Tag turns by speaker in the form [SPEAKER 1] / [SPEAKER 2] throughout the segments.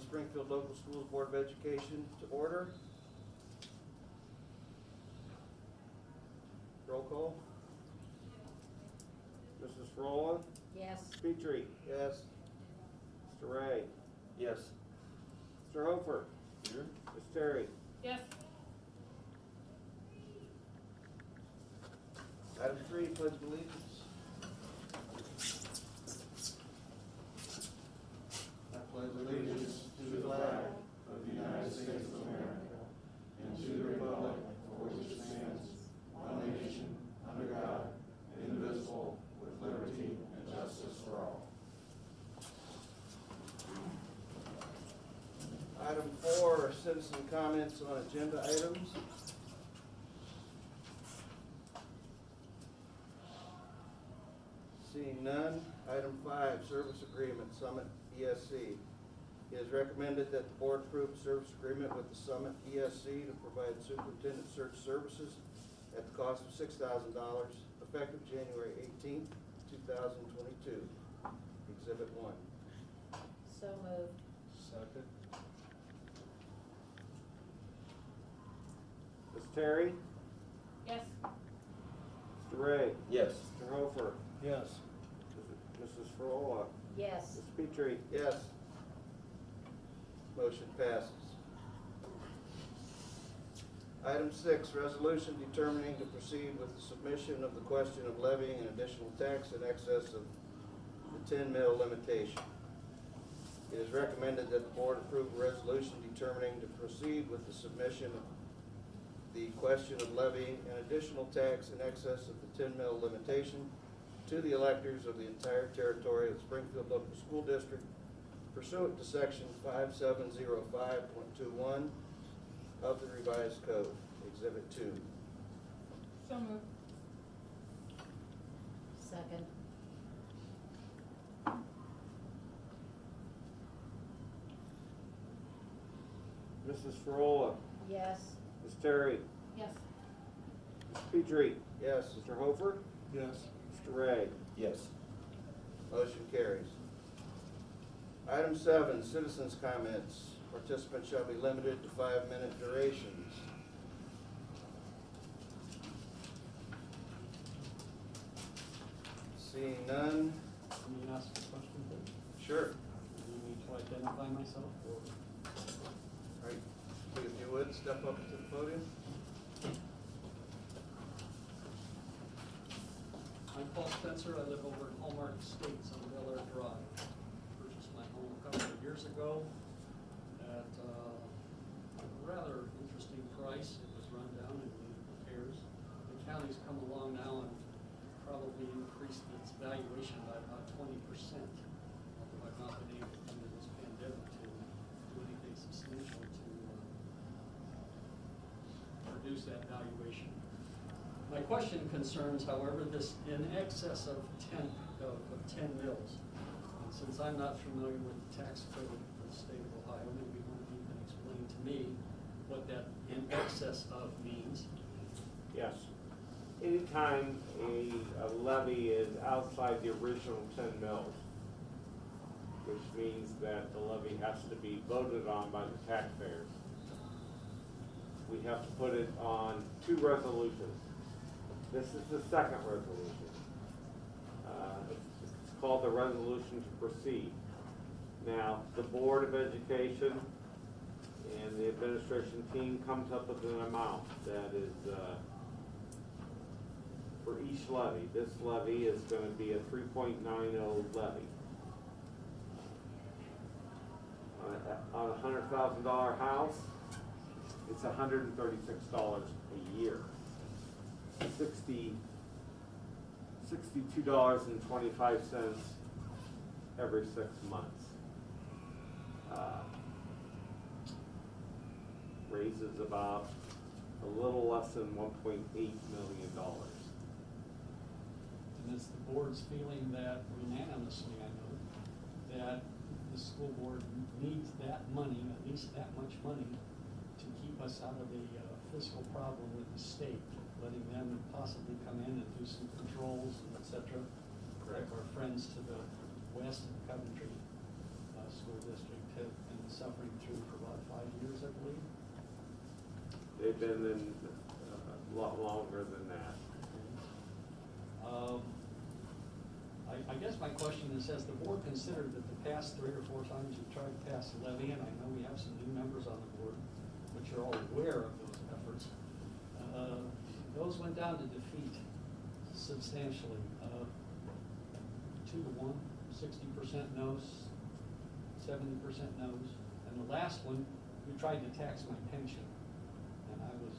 [SPEAKER 1] Springfield Local Schools Board of Education to order. Roll call. Mrs. Frola?
[SPEAKER 2] Yes.
[SPEAKER 1] Petrie? Yes. Mr. Ray?
[SPEAKER 3] Yes.
[SPEAKER 1] Mr. Hofer?
[SPEAKER 3] Here.
[SPEAKER 1] Ms. Terry?
[SPEAKER 2] Yes.
[SPEAKER 1] Item 3, pledge of allegiance.
[SPEAKER 4] I pledge allegiance to the flag of the United States of America and to the republic for which it stands, one nation, under God, indivisible, with liberty and justice for all.
[SPEAKER 1] Item 4, citizen comments on agenda items. Seeing none. Item 5, service agreement, Summit ESC. It is recommended that the board approve a service agreement with the Summit ESC to provide superintendent search services at the cost of $6,000, effective January 18th, 2022. Exhibit 1.
[SPEAKER 2] So moved.
[SPEAKER 3] Second.
[SPEAKER 1] Ms. Terry?
[SPEAKER 2] Yes.
[SPEAKER 1] Mr. Ray?
[SPEAKER 3] Yes.
[SPEAKER 1] Mr. Hofer?
[SPEAKER 3] Yes.
[SPEAKER 1] Mrs. Frola?
[SPEAKER 2] Yes.
[SPEAKER 1] Ms. Petrie? Yes. Motion passes. Item 6, resolution determining to proceed with the submission of the question of levying an additional tax in excess of the 10 mil limitation. It is recommended that the board approve a resolution determining to proceed with the submission of the question of levying an additional tax in excess of the 10 mil limitation to the electors of the entire territory of the Springfield Local School District pursuant to section 5705.21 of the revised code, exhibit 2.
[SPEAKER 2] So moved. Second.
[SPEAKER 1] Mrs. Frola?
[SPEAKER 2] Yes.
[SPEAKER 1] Ms. Terry?
[SPEAKER 2] Yes.
[SPEAKER 1] Ms. Petrie? Yes. Mr. Hofer?
[SPEAKER 3] Yes.
[SPEAKER 1] Mr. Ray?
[SPEAKER 3] Yes.
[SPEAKER 1] Motion carries. Item 7, citizens' comments. Participants shall be limited to 5-minute durations. Seeing none.
[SPEAKER 5] Can you ask a question, please?
[SPEAKER 1] Sure.
[SPEAKER 5] Do you need to identify myself, or?
[SPEAKER 1] All right, if you would, step up to the podium.
[SPEAKER 5] I'm Paul Spencer. I live over at Hallmark Estates on Bel Air Drive. Purchased my home a couple of years ago at a rather interesting price. It was run down and needed repairs. The county's come along now and probably increased its valuation by about 20%. Although I've not been able, under this pandemic, to do anything substantial to reduce that valuation. My question concerns, however, this in excess of 10 mils. And since I'm not familiar with the tax code for the state of Ohio, maybe one of you can explain to me what that in excess of means.
[SPEAKER 6] Yes. Anytime a levy is outside the original 10 mils, which means that the levy has to be voted on by the taxpayers, we have to put it on 2 resolutions. This is the second resolution. It's called the resolution to proceed. Now, the Board of Education and the administration team comes up with an amount that is for each levy. This levy is going to be a 3.90 levy. On a $100,000 house, it's $136 a year. $62.25 every 6 months. Raises about a little less than $1.8 million.
[SPEAKER 5] And it's the board's feeling that unanimously, I know, that the school board needs that money, at least that much money, to keep us out of the fiscal problem with the state, letting them possibly come in and do some controls, et cetera. Like our friends to the west of Coventry School District have been suffering
[SPEAKER 6] They've been in a lot longer than that.
[SPEAKER 5] I guess my question is, has the board considered that the past 3 or 4 times you've tried to pass a levy, and I know we have some new members on the board, which are all aware of those efforts, those went down to defeat substantially. 2 to 1, 60% no's, 70% no's. And the last one, you tried to tax my pension. And I was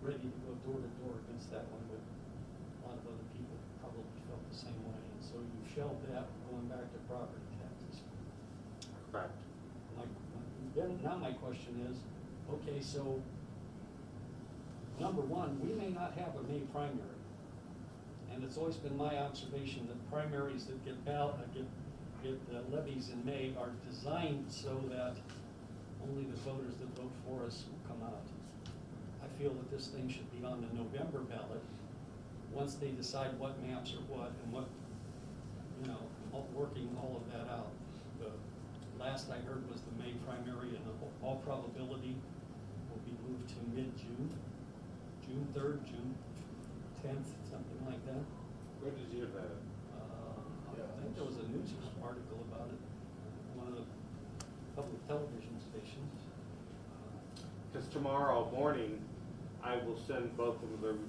[SPEAKER 5] ready to go door to door against that one, but a lot of other people probably felt the same way. And so you shelved that, going back to property taxes.
[SPEAKER 6] Correct.
[SPEAKER 5] Now my question is, okay, so number one, we may not have a May primary. And it's always been my observation that primaries that get levies in May are designed so that only the voters that vote for us will come out. I feel that this thing should be on the November ballot, once they decide what maps are what and what, working all of that out. The last I heard was the May primary, and all probability will be moved to mid-June, June 3rd, June 10th, something like that.
[SPEAKER 6] Where did you hear that?
[SPEAKER 5] I think there was a news article about it, one of the public television stations.
[SPEAKER 6] Because tomorrow morning, I will send both of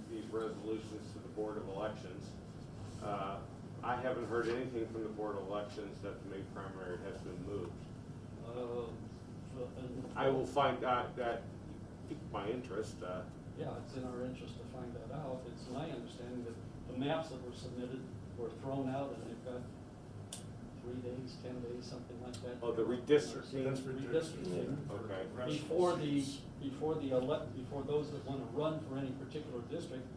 [SPEAKER 6] these resolutions to the Board of Elections. I haven't heard anything from the Board of Elections that the May primary has been moved. I will find out that piqued my interest.
[SPEAKER 5] Yeah, it's in our interest to find that out. It's my understanding that the maps that were submitted were thrown out, and they've got 3 days, 10 days, something like that.
[SPEAKER 6] Oh, the redistricting?
[SPEAKER 5] Redistricting.
[SPEAKER 6] Okay.
[SPEAKER 5] Before those that want to run for any particular district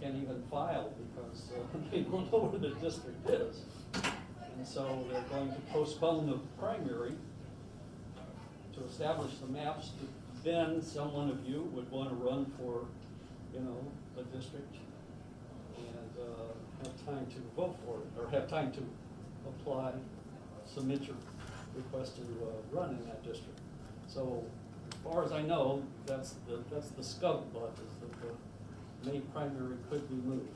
[SPEAKER 5] can't even file because they don't know where the district is. And so they're going to postpone the primary to establish the maps. Then someone of you would want to run for, the district and have time to vote for it, or have time to apply, submit your request to run in that district. So, as far as I know, that's the scuttlebutt, is that the May primary could be moved.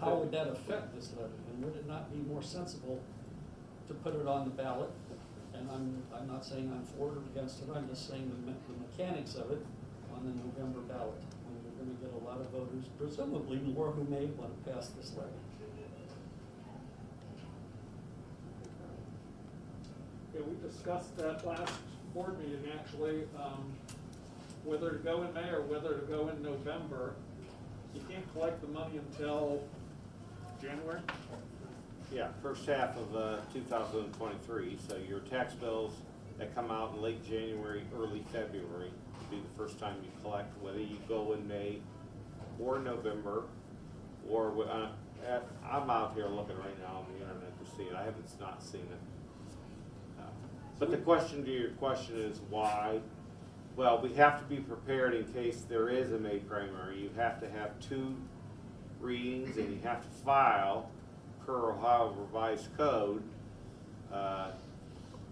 [SPEAKER 5] How would that affect this levy? And would it not be more sensible to put it on the ballot? And I'm not saying I'm for it or against it, I'm just saying the mechanics of it on the November ballot. And we're gonna get a lot of voters, presumably more, who may want to pass this levy.
[SPEAKER 3] Yeah, we discussed that last board meeting, actually, whether to go in May or whether to go in November. You can't collect the money until January?
[SPEAKER 6] Yeah, first half of 2023, so your tax bills that come out in late January, early February will be the first time you collect, whether you go in May or November, or, I'm out here looking right now on the internet to see it, I haven't not seen it. But the question to your question is why? Well, we have to be prepared in case there is a May primary. You have to have 2 readings and you have to file per Ohio revised code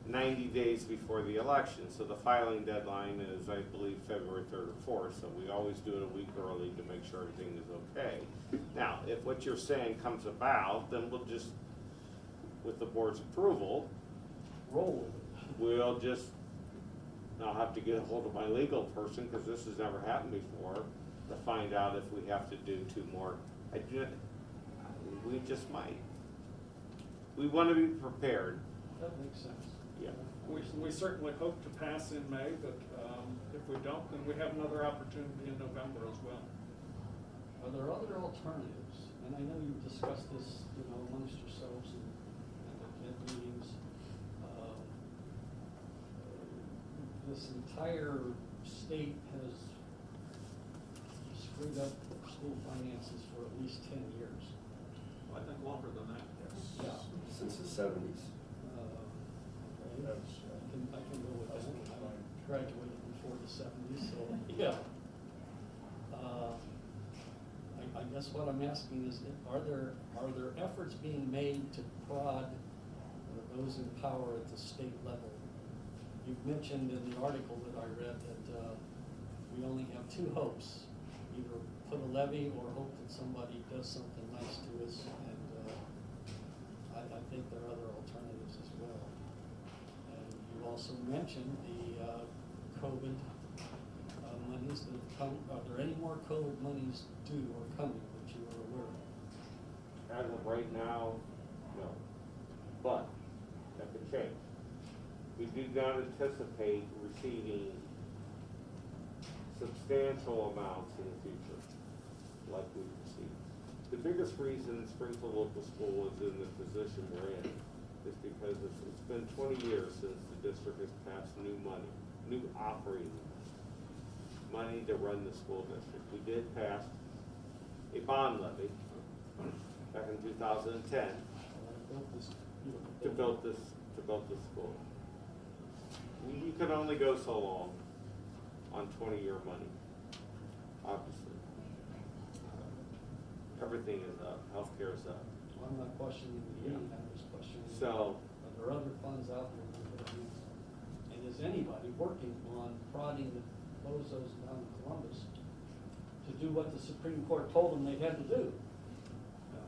[SPEAKER 6] 90 days before the election. So the filing deadline is, I believe, February 3rd or 4th. So we always do it a week early to make sure everything is okay. Now, if what you're saying comes about, then we'll just, with the board's approval,
[SPEAKER 5] Roll with it.
[SPEAKER 6] we'll just, I'll have to get a hold of my legal person, because this has never happened before, to find out if we have to do 2 more. We just might. We want to be prepared.
[SPEAKER 5] That makes sense.
[SPEAKER 6] Yeah.
[SPEAKER 3] We certainly hope to pass in May, but if we don't, then we have another opportunity in November as well.
[SPEAKER 5] Are there other alternatives? And I know you've discussed this, amongst yourselves and at meetings. This entire state has screwed up school finances for at least 10 years.
[SPEAKER 3] I think longer than that.
[SPEAKER 5] Yeah.
[SPEAKER 7] Since the 70s.
[SPEAKER 5] Okay. I can go with that. I graduated before the 70s, so yeah. I guess what I'm asking is, are there efforts being made to prod those in power at the state level? You've mentioned in the article that I read that we only have two hopes. Either put a levy or hope that somebody does something nice to us, and I think there are other alternatives as well. And you also mentioned the COVID monies that have come. Are there any more COVID monies due or coming that you are aware of?
[SPEAKER 6] As of right now, no. But that could change. We do not anticipate receiving substantial amounts in the future, like we've received. The biggest reason Springfield Local School is in the position we're in is because it's been 20 years since the district has passed new money, new operating money to run the school district. We did pass a bond levy back in 2010 to build this school. You can only go so long on 20-year money, obviously. Everything is up, healthcare is up.
[SPEAKER 5] Well, I'm not questioning the need, I'm just questioning.
[SPEAKER 6] So-
[SPEAKER 5] Are there other funds out there that could be used? And is anybody working on prodding the bozos down in Columbus to do what the Supreme Court told them they had to do?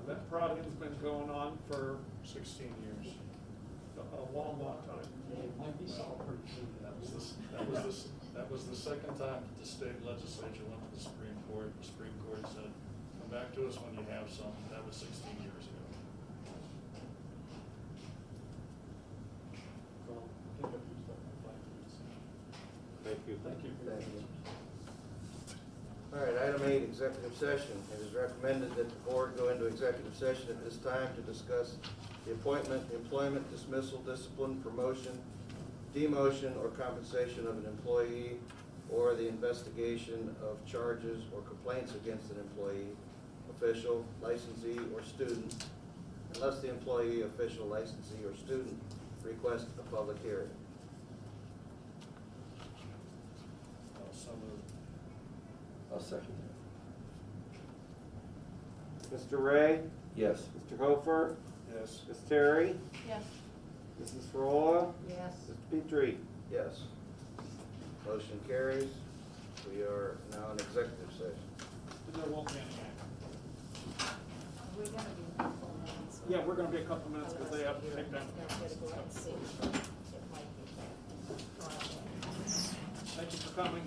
[SPEAKER 3] That prodding's been going on for
[SPEAKER 4] 16 years.
[SPEAKER 3] a long, long time.
[SPEAKER 5] It might be solved pretty soon.
[SPEAKER 4] That was the second time that the state legislature went to the Supreme Court. The Supreme Court said, come back to us when you have some. That was 16 years ago.
[SPEAKER 5] Well, I think I've used up my 5 minutes.
[SPEAKER 6] Thank you.
[SPEAKER 5] Thank you for your
[SPEAKER 1] Thank you.
[SPEAKER 5] answers.
[SPEAKER 1] All right, item 8, executive session. It is recommended that the board go into executive session at this time to discuss the appointment, employment, dismissal, discipline, promotion, demotion, or compensation of an employee, or the investigation of charges or complaints against an employee, official, licensee, or student, unless the employee, official, licensee, or student requests a public hearing.
[SPEAKER 4] So moved.
[SPEAKER 7] I'll second
[SPEAKER 6] Mr. Ray,
[SPEAKER 7] that. Yes.
[SPEAKER 6] Mr. Hofer,
[SPEAKER 4] Yes.
[SPEAKER 6] Ms. Terry,
[SPEAKER 2] Yes.
[SPEAKER 6] Mrs. Frola,
[SPEAKER 2] Yes.
[SPEAKER 6] Mr. Petrie.
[SPEAKER 1] Yes. Motion carries. We are now in executive session.
[SPEAKER 3] And there won't be any action.
[SPEAKER 2] We're gonna be in a couple of minutes.
[SPEAKER 3] Yeah, we're gonna be a couple minutes because they have to take down.
[SPEAKER 2] Gotta go out and see. It might be.
[SPEAKER 3] Thank you for coming.